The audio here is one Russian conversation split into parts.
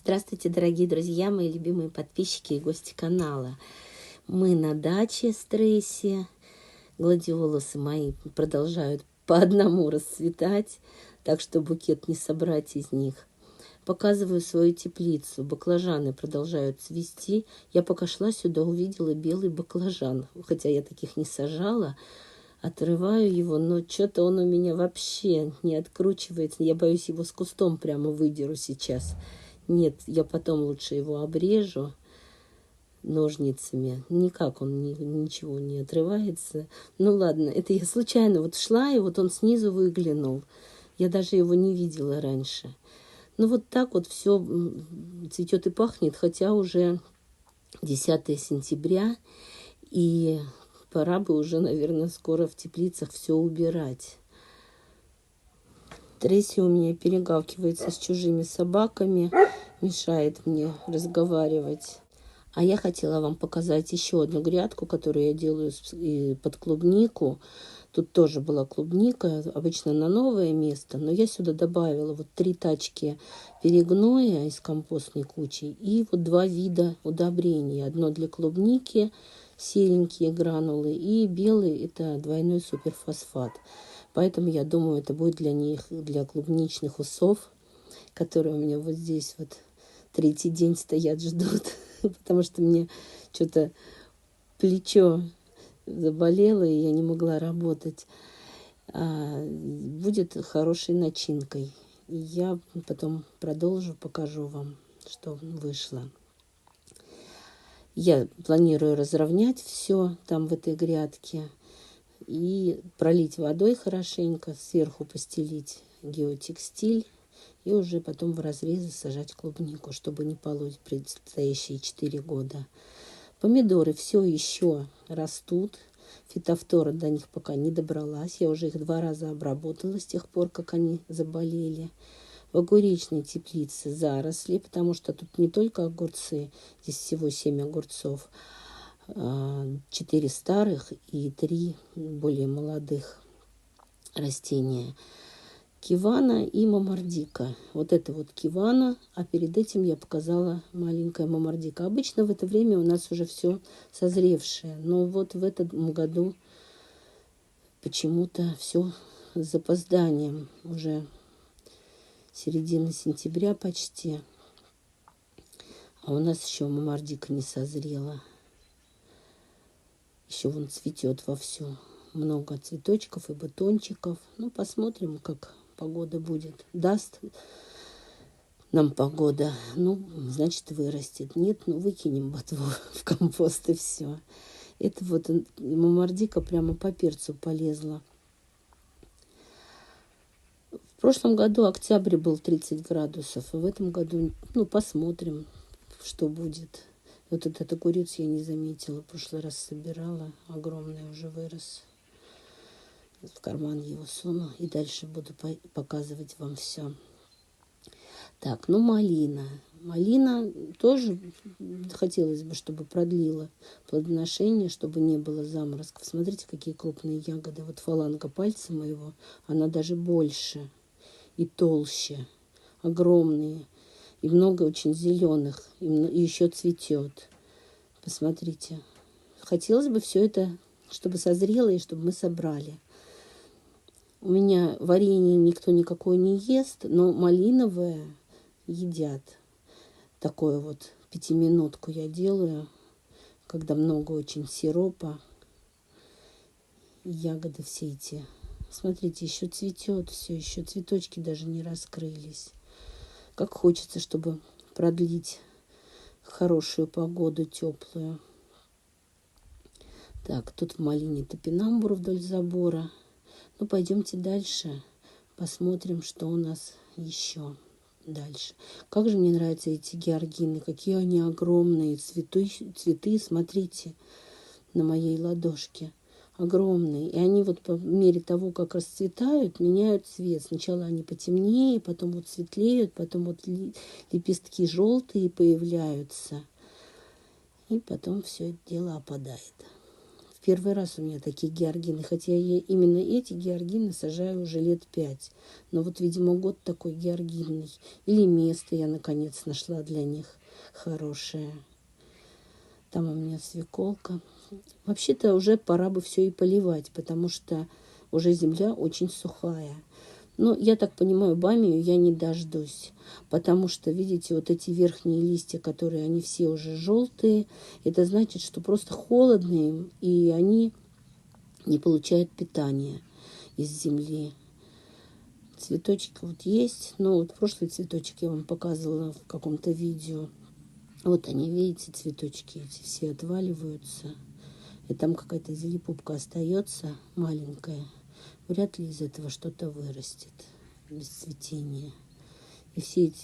Здравствуйте, дорогие друзья, мои любимые подписчики и гости канала. Мы на даче в стрессе. Гладиолусы мои продолжают по одному расцветать, так что букет не собрать из них. Показываю свою теплицу. Баклажаны продолжают цвести. Я пока шла сюда, увидела белый баклажан. Хотя я таких не сажала. Отрываю его, но что-то он у меня вообще не откручивается. Я боюсь, его с кустом прямо выдеру сейчас. Нет, я потом лучше его обрежу ножницами. Никак он ничего не отрывается. Ну ладно, это я случайно вот шла, и вот он снизу выглянул. Я даже его не видела раньше. Ну вот так вот все цветет и пахнет, хотя уже 10 сентября, и пора бы уже, наверное, скоро в теплицах все убирать. Тресси у меня перегавкивается с чужими собаками, мешает мне разговаривать. А я хотела вам показать еще одну грядку, которую я делаю под клубнику. Тут тоже была клубника, обычно на новое место, но я сюда добавила вот 3 тачки перегноя из компостной кучи и вот 2 вида удобрений. Одно для клубники, серенькие гранулы, и белый – это двойной суперфосфат. Поэтому я думаю, это будет для них, для клубничных усов, которые у меня вот здесь вот 3-й день стоят, ждут, потому что мне что-то плечо заболело, и я не могла работать. Будет хорошей начинкой. И я потом продолжу, покажу вам, что вышло. Я планирую разровнять все там в этой грядке и пролить водой хорошенько, сверху постелить геотекстиль и уже потом в разрезы сажать клубнику, чтобы не полоть предстоящие 4 года. Помидоры все еще растут. Фитофтора до них пока не добралась. Я уже их 2 раза обработала с тех пор, как они заболели. В огуречной теплице заросли, потому что тут не только огурцы, здесь всего 7 огурцов, 4 старых и 3 более молодых растения. Кивана и мамардика. Вот это вот кивана, а перед этим я показала маленькая мамардика. Обычно в это время у нас уже все созревшее, но вот в этом году почему-то все с запозданием. Уже середина сентября почти, а у нас еще мамардика не созрела. Еще вон цветет вовсю. Много цветочков и бутончиков. Ну, посмотрим, как погода будет. Даст нам погода, ну, значит, вырастет. Нет, ну, выкинем ботву в компост и все. Это вот мамардика прямо по перцу полезла. В прошлом году октябрь был 30 градусов, а в этом году, ну, посмотрим, что будет. Вот этот огурец я не заметила. В прошлый раз собирала. Огромный уже вырос. В карман его суну. И дальше буду показывать вам все. Так, ну малина. Малина тоже хотелось бы, чтобы продлила плодоношение, чтобы не было заморозков. Смотрите, какие крупные ягоды. Вот фаланга пальца моего, она даже больше и толще. Огромные. И много очень зеленых. И еще цветет. Посмотрите. Хотелось бы все это, чтобы созрело и чтобы мы собрали. У меня варенье никто никакое не ест, но малиновое едят. Такое вот 5-минутку я делаю, когда много очень сиропа. Ягоды все эти. Смотрите, еще цветет все, еще цветочки даже не раскрылись. Как хочется, чтобы продлить хорошую погоду, теплую. Так, тут в малине топинамбур вдоль забора. Ну, пойдемте дальше, посмотрим, что у нас еще дальше. Как же мне нравятся эти георгины, какие они огромные, цветы, смотрите, на моей ладошке. Огромные. И они вот по мере того, как расцветают, меняют цвет. Сначала они потемнее, потом вот светлеют, потом вот лепестки желтые появляются. И потом все это дело опадает. первый раз у меня такие георгины. Хотя я именно эти георгины сажаю уже лет 5. Но вот, видимо, год такой георгинный. Или место я, наконец, нашла для них хорошее. Там у меня свеколка. Вообще-то уже пора бы все и поливать, потому что уже земля очень сухая. Но я так понимаю, бамию я не дождусь, потому что, видите, вот эти верхние листья, которые они все уже желтые, это значит, что просто холодно им, и они не получают питания из земли. Цветочки вот есть, но вот прошлый цветочек я вам показывала в каком-то видео. Вот они, видите, цветочки эти все отваливаются. И там какая-то зелепупка остается маленькая. Вряд ли из этого что-то вырастет без цветения. И все эти,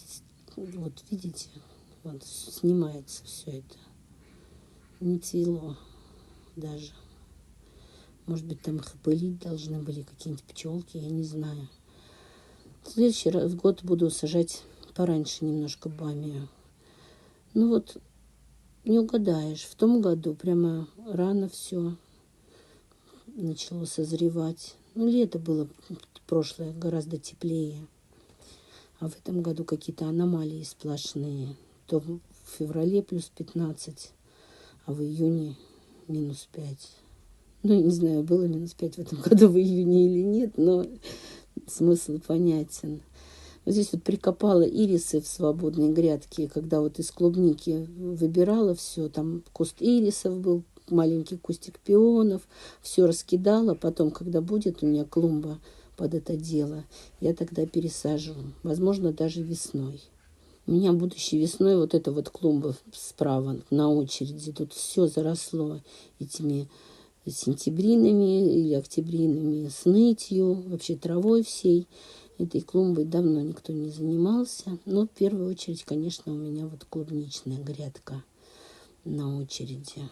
вот видите, вот снимается все это. Не цвело даже. Может быть, там их пылить должны были какие-нибудь пчелки, я не знаю. В следующий год буду сажать пораньше немножко бамию. Ну вот, не угадаешь. В том году прямо рано все начало созревать. Ну, лето было прошлое гораздо теплее. А в этом году какие-то аномалии сплошные. То в феврале плюс 15, а в июне минус 5. Ну, не знаю, было минус 5 в этом году в июне или нет, но смысл понятен. Вот здесь вот прикопала ирисы в свободной грядке, когда вот из клубники выбирала все, там куст ирисов был, маленький кустик пионов, все раскидала, потом, когда будет у меня клумба под это дело, я тогда пересаживаю, возможно, даже весной. У меня будущей весной вот эта вот клумба справа на очереди, тут все заросло этими сентябринами или октябринами, с нытью, вообще травой всей. Этой клумбой давно никто не занимался. Но в первую очередь, конечно, у меня вот клубничная грядка на очереди.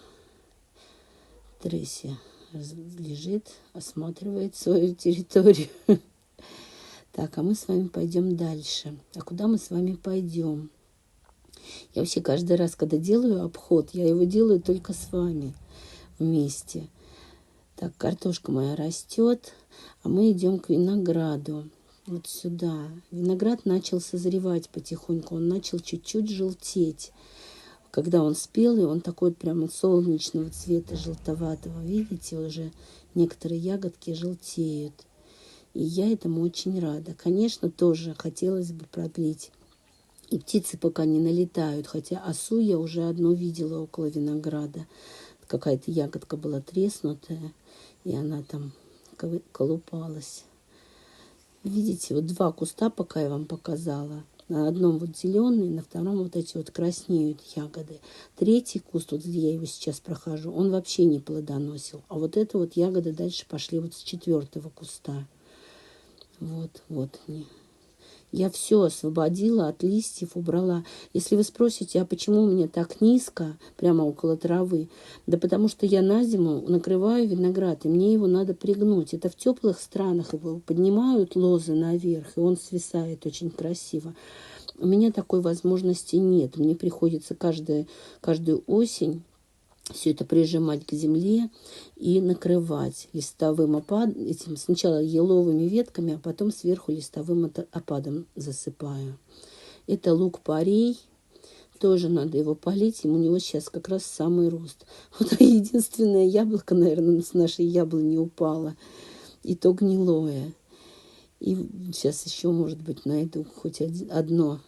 Тресси лежит, осматривает свою территорию. Так, а мы с вами пойдем дальше. А куда мы с вами пойдем? Я вообще каждый раз, когда делаю обход, я его делаю только с вами вместе. Так, картошка моя растет, а мы идем к винограду. Вот сюда. Виноград начал созревать потихоньку, он начал чуть-чуть желтеть. Когда он спелый, он такой прямо солнечного цвета, желтоватого. Видите, уже некоторые ягодки желтеют. И я этому очень рада. Конечно, тоже хотелось бы продлить. И птицы пока не налетают, хотя осу я уже одну видела около винограда. Какая-то ягодка была треснутая, и она там колупалась. Видите, вот 2 куста, пока я вам показала. На одном вот зеленый, на втором вот эти вот краснеют ягоды. Третий куст, вот где я его сейчас прохожу, он вообще не плодоносил. А вот это вот ягоды дальше пошли вот с 4-го куста. Вот они. Я все освободила от листьев, убрала. Если вы спросите, а почему у меня так низко, прямо около травы? Да потому что я на зиму накрываю виноград, и мне его надо пригнуть. Это в теплых странах его поднимают лозы наверх, и он свисает очень красиво. У меня такой возможности нет. Мне приходится каждую осень все это прижимать к земле и накрывать листовым опадом, сначала еловыми ветками, а потом сверху листовым опадом засыпаю. Это лук-порей, тоже надо его полить, у него сейчас как раз самый рост. Вот единственное яблоко, наверное, с нашей яблони упало, и то гнилое. И сейчас еще, может быть, найду хоть одно.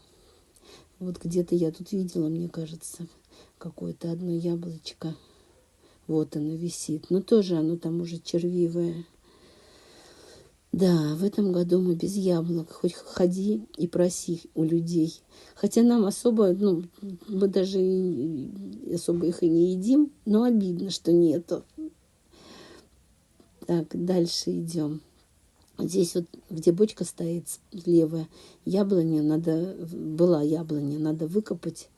Вот где-то я тут видела, мне кажется, какое-то одно яблочко. Вот оно висит. Но тоже оно там уже червивое. Да, в этом году мы без яблок. Хоть ходи и проси у людей. Хотя нам особо, мы даже особо их и не едим, но обидно, что нету. Так, дальше идем. Здесь вот, где бочка стоит левая, была яблоня, надо выкопать,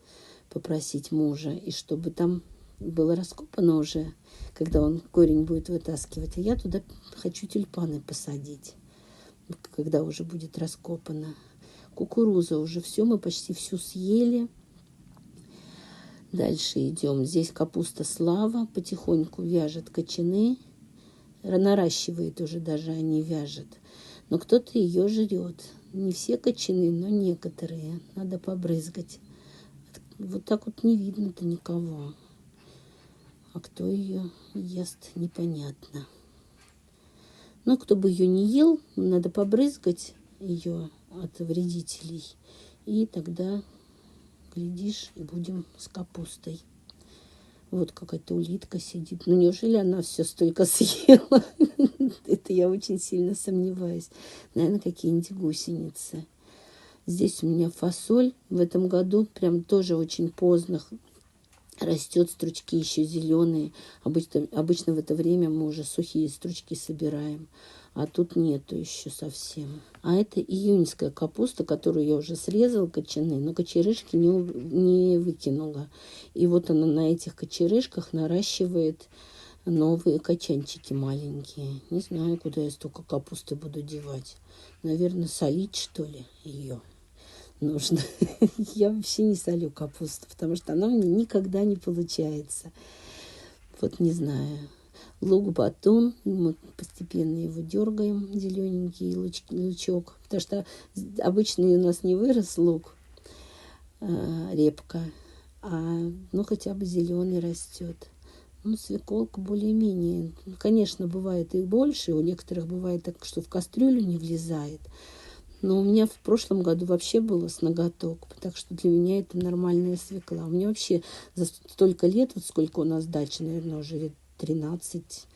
попросить мужа, и чтобы там было раскопано уже, когда он корень будет вытаскивать. А я туда хочу тюльпаны посадить, когда уже будет раскопано. Кукуруза уже все, мы почти всю съели. Дальше идем. Здесь капуста Слава потихоньку вяжет кочаны. Наращивает уже даже, они вяжет. Но кто-то ее жрет. Не все кочаны, но некоторые. Надо побрызгать. Вот так вот не видно-то никого. А кто ее ест, непонятно. Но кто бы ее не ел, надо побрызгать ее от вредителей. И тогда, глядишь, и будем с капустой. Вот какая-то улитка сидит. Ну, неужели она все столько съела? Это я очень сильно сомневаюсь. Наверное, какие-нибудь гусеницы. Здесь у меня фасоль в этом году прям тоже очень поздно растет, стручки еще зеленые. Обычно в это время мы уже сухие стручки собираем. А тут нету еще совсем. А это июньская капуста, которую я уже срезала, кочаны, но кочерышки не выкинула. И вот она на этих кочерышках наращивает новые качанчики маленькие. Не знаю, куда я столько капусты буду девать. Наверное, солить, что ли, ее нужно. Я вообще не солю капусту, потому что она у меня никогда не получается. Вот не знаю. Лук-батон, мы постепенно его дергаем, зелененький лучок, потому что обычный у нас не вырос лук, репка, ну хотя бы зеленый растет. Ну, свеколка более-менее. Конечно, бывает и больше, у некоторых бывает так, что в кастрюлю не влезает. Но у меня в прошлом году вообще было с ноготок, так что для меня это нормальная свекла. У меня вообще за столько лет, вот сколько у нас дачи, наверное, уже лет 13,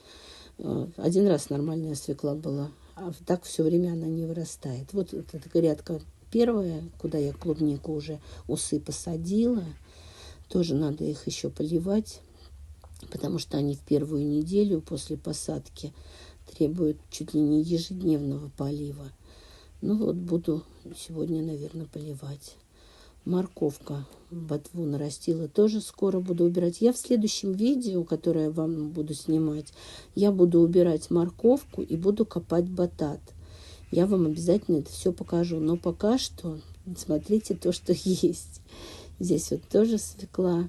один раз нормальная свекла была, а так все время она не вырастает. Вот эта грядка первая, куда я клубнику уже усы посадила, тоже надо их еще поливать, потому что они в первую неделю после посадки требуют чуть ли не ежедневного полива. Ну вот буду сегодня, наверное, поливать. Морковка ботву нарастила, тоже скоро буду убирать. Я в следующем видео, которое я вам буду снимать, я буду убирать морковку и буду копать батат. Я вам обязательно это все покажу. Но пока что смотрите то, что есть. Здесь вот тоже свекла.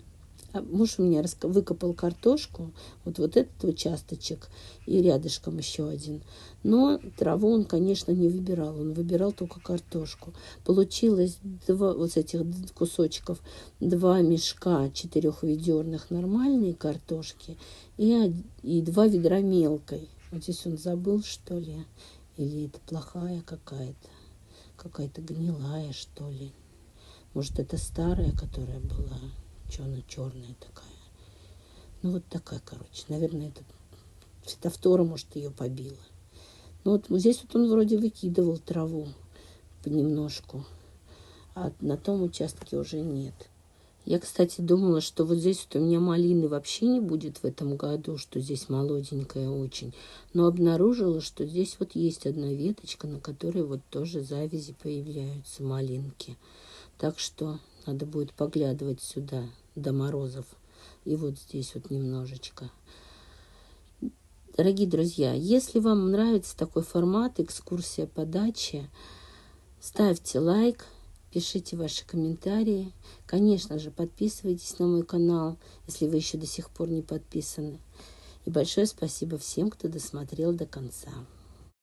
Муж у меня выкопал картошку, вот этот участочек и рядышком еще один. Но траву он, конечно, не выбирал, он выбирал только картошку. Получилось вот с этих кусочков 2 мешка 4-ведерных нормальной картошки и 2 ведра мелкой. Вот здесь он забыл, что ли, или это плохая какая-то гнилая, что ли. Может, это старая, которая была. Что она черная такая? Ну, вот такая, короче. Наверное, это фитофтора, может, ее побила. Ну, вот здесь вот он вроде выкидывал траву понемножку. А на том участке уже нет. Я, кстати, думала, что вот здесь вот у меня малины вообще не будет в этом году, что здесь молоденькая очень. Но обнаружила, что здесь вот есть одна веточка, на которой вот тоже завязи появляются, малинки. Так что надо будет поглядывать сюда до морозов. И вот здесь вот немножечко. Дорогие друзья, если вам нравится такой формат, экскурсия по даче, ставьте лайк, пишите ваши комментарии. Конечно же, подписывайтесь на мой канал, если вы еще до сих пор не подписаны. И большое спасибо всем, кто досмотрел до конца.